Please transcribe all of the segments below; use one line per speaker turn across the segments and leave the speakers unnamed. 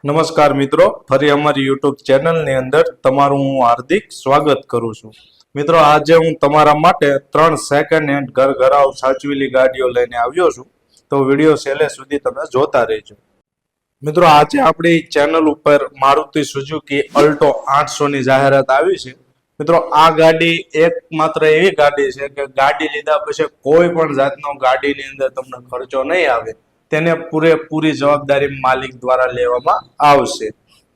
નમસ્કાર મિત્રો, ફરી અમારી યુટ્યુબ ચેનલની અંદર તમારું હું હાર્દિક સ્વાગત કરું છું. મિત્રો, આજે હું તમારા માટે 3 સેકન્ડ હેન્ડ ઘરઘરાવ સાચવેલી ગાડીઓ લઈને આવ્યો છું. તો વિડીયો છેલ્લે સુધી તમે જોતા રહેજો. મિત્રો, આજે આપણી ચેનલ ઉપર મારુતિ સુઝુકી અલ્ટો 800 ની જાહેરાત આવી છે. મિત્રો, આ ગાડી એકમાત્ર એવી ગાડી છે કે ગાડી લીધા પછી કોઈ પણ જાતનો ગાડીની અંદર તમને ખર્ચો નહીં આવે. તેને પૂરેપૂરી જવાબદારી માલિક દ્વારા લેવામાં આવશે.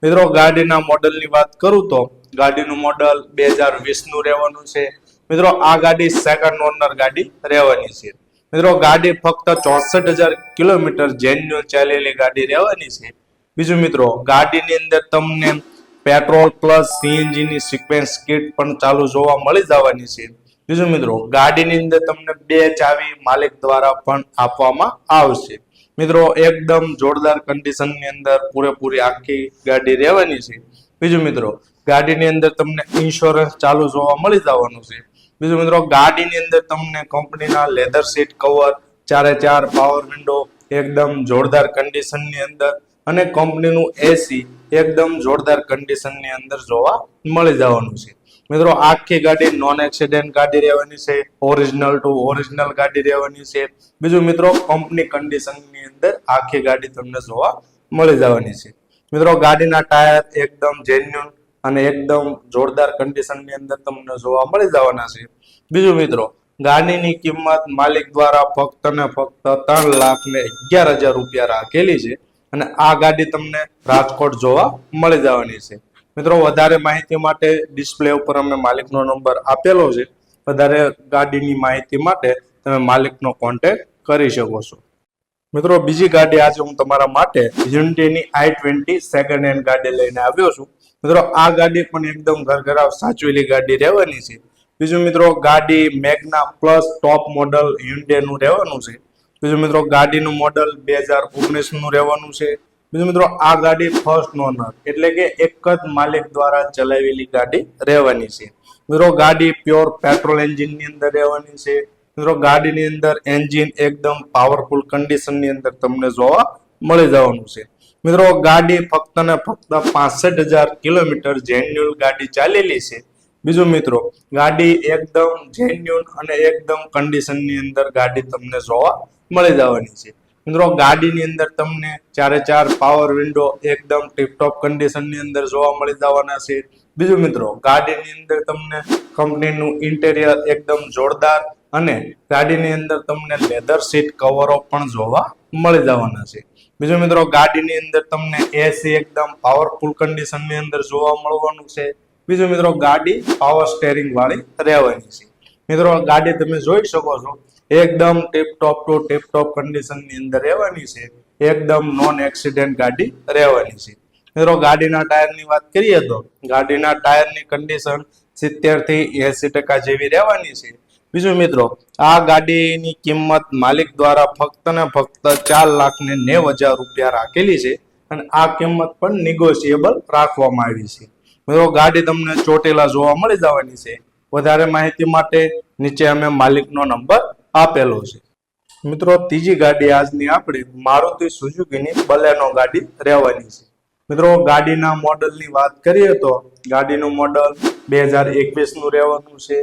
મિત્રો, ગાડીના મોડલની વાત કરું તો ગાડીનું મોડલ 2020 નું રહેવાનું છે. મિત્રો, આ ગાડી સેકન્ડ ઓનર ગાડી રહેવાની છે. મિત્રો, ગાડી ફક્ત 64,000 કિલોમીટર જેન્યુઅલ ચાલેલી ગાડી રહેવાની છે. બીજું મિત્રો, ગાડીની અંદર તમને પેટ્રોલ પ્લસ સીએનજી ની સિક્વેન્સ કિટ પણ ચાલુ જોવા મળી જવાની છે. બીજું મિત્રો, ગાડીની અંદર તમને 2 ચાવી માલિક દ્વારા પણ આપવામાં આવશે. મિત્રો, એકદમ જોરદાર કન્ડિશનની અંદર પૂરેપૂરી આખી ગાડી રહેવાની છે. બીજું મિત્રો, ગાડીની અંદર તમને ઇન્સ્યોરન્સ ચાલુ જોવા મળી જવાનું છે. બીજું મિત્રો, ગાડીની અંદર તમને કંપનીના leather seat cover, 4x4 power window એકદમ જોરદાર કન્ડિશનની અંદર અને કંપનીનું એસી એકદમ જોરદાર કન્ડિશનની અંદર જોવા મળી જવાનું છે. મિત્રો, આખી ગાડી નોન એક્સિડન્ટ ગાડી રહેવાની છે. ઓરિજિનલ ટુ ઓરિજિનલ ગાડી રહેવાની છે. બીજું મિત્રો, કંપની કન્ડિશનની અંદર આખી ગાડી તમને જોવા મળી જવાની છે. મિત્રો, ગાડીના ટાયર એકદમ જેન્યુન અને એકદમ જોરદાર કન્ડિશનની અંદર તમને જોવા મળી જવાના છે. બીજું મિત્રો, ગાડીની કિંમત માલિક દ્વારા ફક્ત ને ફક્ત 3,11,000 રૂપિયા રાખેલી છે અને આ ગાડી તમને રાજકોટ જોવા મળી જવાની છે. મિત્રો, વધારે માહિતી માટે ડિસ્પ્લે ઉપર અમે માલિકનો નંબર આપેલો છે. વધારે ગાડીની માહિતી માટે તમે માલિકનો કોન્ટેક્ટ કરી શકો છો. મિત્રો, બીજી ગાડી આજે હું તમારા માટે Hyundaiની i20 સેકન્ડ હેન્ડ ગાડી લઈને આવ્યો છું. મિત્રો, આ ગાડી પણ એકદમ ઘરઘરાવ સાચવેલી ગાડી રહેવાની છે. બીજું મિત્રો, ગાડી Magna plus top model Hyundai નું રહેવાનું છે. બીજું મિત્રો, ગાડીનું મોડલ 2019 નું રહેવાનું છે. બીજું મિત્રો, આ ગાડી ફર્સ્ટ ઓનર એટલે કે એક જ માલિક દ્વારા ચલાવેલી ગાડી રહેવાની છે. મિત્રો, ગાડી પ્યોર પેટ્રોલ એન્જિન ની અંદર રહેવાની છે. મિત્રો, ગાડીની અંદર એન્જિન એકદમ પાવરફુલ કન્ડિશનની અંદર તમને જોવા મળી જવાનું છે. મિત્રો, ગાડી ફક્ત ને ફક્ત 65,000 કિલોમીટર જેન્યુઅલ ગાડી ચાલેલી છે. બીજું મિત્રો, ગાડી એકદમ જેન્યુઅલ અને એકદમ કન્ડિશનની અંદર ગાડી તમને જોવા મળી જવાની છે. મિત્રો, ગાડીની અંદર તમને 4x4 પાવર વિન્ડો એકદમ ટીપટોપ કન્ડિશનની અંદર જોવા મળી જવાના છે. બીજું મિત્રો, ગાડીની અંદર તમને કંપનીનું ઇન્ટેરિયર એકદમ જોરદાર અને ગાડીની અંદર તમને લેધર સીટ કવરો પણ જોવા મળી જવાના છે. બીજું મિત્રો, ગાડીની અંદર તમને એસી એકદમ પાવરફુલ કન્ડિશનની અંદર જોવા મળવાનું છે. બીજું મિત્રો, ગાડી પાવર સ્ટેરિંગ વાળી રહેવાની છે. મિત્રો, ગાડી તમે જોઈ શકો છો એકદમ ટીપટોપ ટુ ટીપટોપ કન્ડિશનની અંદર રહેવાની છે. એકદમ નોન એક્સિડન્ટ ગાડી રહેવાની છે. મિત્રો, ગાડીના ટાયરની વાત કરીએ તો ગાડીના ટાયરની કન્ડિશન 70 થી 80% જેવી રહેવાની છે. બીજું મિત્રો, આ ગાડીની કિંમત માલિક દ્વારા ફક્ત ને ફક્ત 4,90,000 રૂપિયા રાખેલી છે અને આ કિંમત પણ નિગોશિયેબલ રાખવામાં આવી છે. મિત્રો, ગાડી તમને ચોટેલા જોવા મળી જવાની છે. વધારે માહિતી માટે નીચે અમે માલિકનો નંબર આપેલો છે. મિત્રો, ત્રીજી ગાડી આજની આપણી મારુતિ સુઝુકીની બલેનો ગાડી રહેવાની છે. મિત્રો, ગાડીના મોડલની વાત કરીએ તો ગાડીનું મોડલ 2021 નું રહેવાનું છે.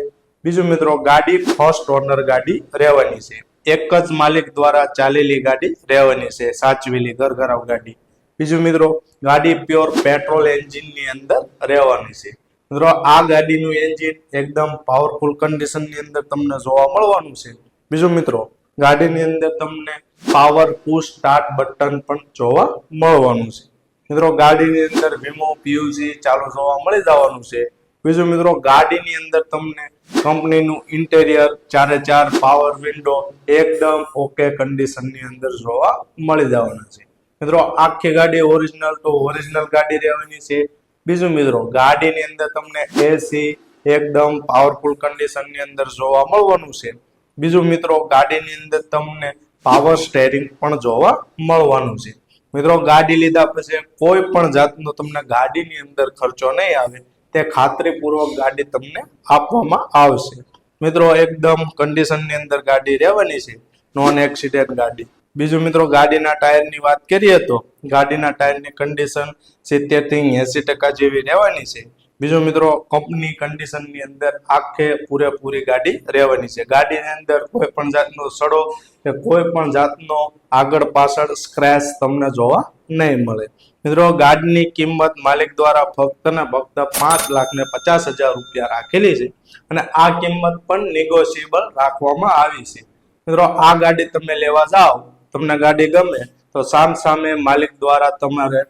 બીજું મિત્રો, ગાડી ફર્સ્ટ ઓનર ગાડી રહેવાની છે. એક જ માલિક દ્વારા ચાલેલી ગાડી રહેવાની છે, સાચવેલી ઘરઘરાવ ગાડી. બીજું મિત્રો, ગાડી પ્યોર પેટ્રોલ એન્જિનની અંદર રહેવાની છે. મિત્રો, આ ગાડીનું એન્જિન એકદમ પાવરફુલ કન્ડિશનની અંદર તમને જોવા મળવાનું છે. બીજું મિત્રો, ગાડીની અંદર તમને પાવર પુશ સ્ટાર્ટ બટન પણ જોવા મળવાનું છે. મિત્રો, ગાડીની અંદર વીમો પીયુસી ચાલુ જોવા મળી જવાનું છે. બીજું મિત્રો, ગાડીની અંદર તમને કંપનીનું ઇન્ટેરિયર 4x4 પાવર વિન્ડો એકદમ ઓકે કન્ડિશનની અંદર જોવા મળી જવાના છે. મિત્રો, આખી ગાડી ઓરિજિનલ ટુ ઓરિજિનલ ગાડી રહેવાની છે. બીજું મિત્રો, ગાડીની અંદર તમને એસી એકદમ પાવરફુલ કન્ડિશનની અંદર જોવા મળવાનું છે. બીજું મિત્રો, ગાડીની અંદર તમને પાવર સ્ટેરિંગ પણ જોવા મળવાનું છે. મિત્રો, ગાડી લીધા પછી કોઈ પણ જાતનો તમને ગાડીની અંદર ખર્ચો નહીં આવે તે ખાતરીપૂર્વક ગાડી તમને આપવામાં આવશે. મિત્રો, એકદમ કન્ડિશનની અંદર ગાડી રહેવાની છે. નોન એક્સિડન્ટ ગાડી. બીજું મિત્રો ગાડીના ટાયરની વાત કરીએ તો ગાડીના ટાયરની કન્ડિશન 70 થી 80% જેવી રહેવાની છે. બીજું મિત્રો કંપની કન્ડિશનની અંદર આખે પૂરેપૂરી ગાડી રહેવાની છે. ગાડીની અંદર કોઈ પણ જાતનો સડો કે કોઈ પણ જાતનો આગળ પાછળ સ્ક્રેચ તમને જોવા નહીં મળે. મિત્રો ગાડીની કિંમત માલિક દ્વારા ફક્ત ને ફક્ત 5,50,000 રૂપિયા રાખેલી છે અને આ કિંમત પણ નેગોશિયેબલ રાખવામાં આવી છે. મિત્રો આ ગાડી તમે લેવા જાઓ, તમને ગાડી ગમે તો સામે માલિક દ્વારા તમારે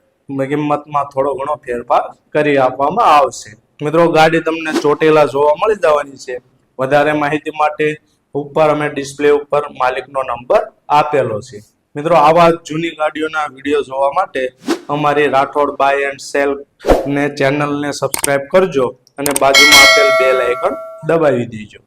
કિંમતમાં થોડો ઘણો ફેરફાર કરી આપવામાં આવશે. મિત્રો ગાડી તમને ચોટેલા જોવા મળી જવાની છે. વધારે માહિતી માટે ઉપર અમે ડિસ્પ્લે ઉપર માલિકનો નંબર આપેલો છે. મિત્રો આવા જૂની ગાડીઓના વિડીયો જોવા માટે અમારી રાઠોડ બાય એન્ડ સેલ ને ચેનલને સબસ્ક્રાઇબ કરજો અને બાજુમાં આપેલ બેલ આઇકન દબાવી દેજો.